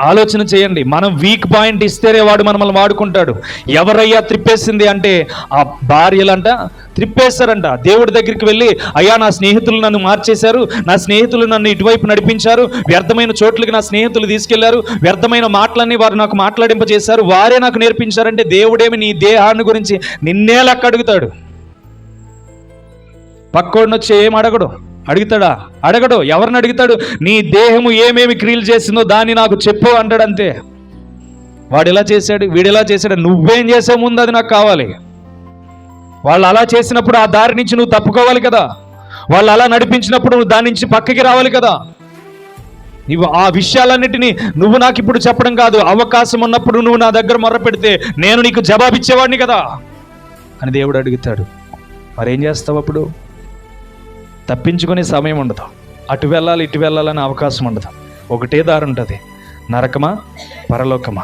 ఆలోచన చేయండి. మనం వీక్ పాయింట్ ఇస్తేనే వాడు మనల్ని వాడుకుంటాడు. ఎవరయ్యా త్రిప్పేసింది అంటే ఆ భార్యలంట త్రిప్పేశారంట. దేవుడి దగ్గరికి వెళ్ళి, అయ్యా నా స్నేహితులు నన్ను మార్చేశారు, నా స్నేహితులు నన్ను ఇటువైపు నడిపించారు, వ్యర్థమైన చోట్లకి నా స్నేహితులు తీసుకెళ్లారు, వ్యర్థమైన మాటలన్నీ వారు నాకు మాట్లాడింపజేశారు, వారే నాకు నేర్పించారంటే దేవుడేమి నీ దేహాన్ని గురించి నిన్నే లెక్క అడుగుతాడు. పక్కోడిని వచ్చి ఏం అడగడు. అడుగుతాడా? అడగడు. ఎవరిని అడుగుతాడు? నీ దేహము ఏమేమి క్రియలు చేసిందో దాన్ని నాకు చెప్పు అంటాడు. అంతే. వాడు ఎలా చేశాడు, వీడు ఎలా చేశాడు, నువ్వేం చేసే ముందు అది నాకు కావాలి. వాళ్ళు అలా చేసినప్పుడు ఆ దారి నుంచి నువ్వు తప్పుకోవాలి కదా. వాళ్ళు అలా నడిపించినప్పుడు నువ్వు దాని నుంచి పక్కకి రావాలి కదా. నువ్వు ఆ విషయాలన్నిటినీ నువ్వు నాకు ఇప్పుడు చెప్పడం కాదు, అవకాశం ఉన్నప్పుడు నువ్వు నా దగ్గర మొర్ర పెడితే నేను నీకు జవాబిచ్చేవాడిని కదా అని దేవుడు అడుగుతాడు. మరేం చేస్తావు అప్పుడు? తప్పించుకునే సమయం ఉండదు. అటు వెళ్ళాలి ఇటు వెళ్ళాలని అవకాశం ఉండదు. ఒకటే దారి ఉంటుంది, నరకమా పరలోకమా.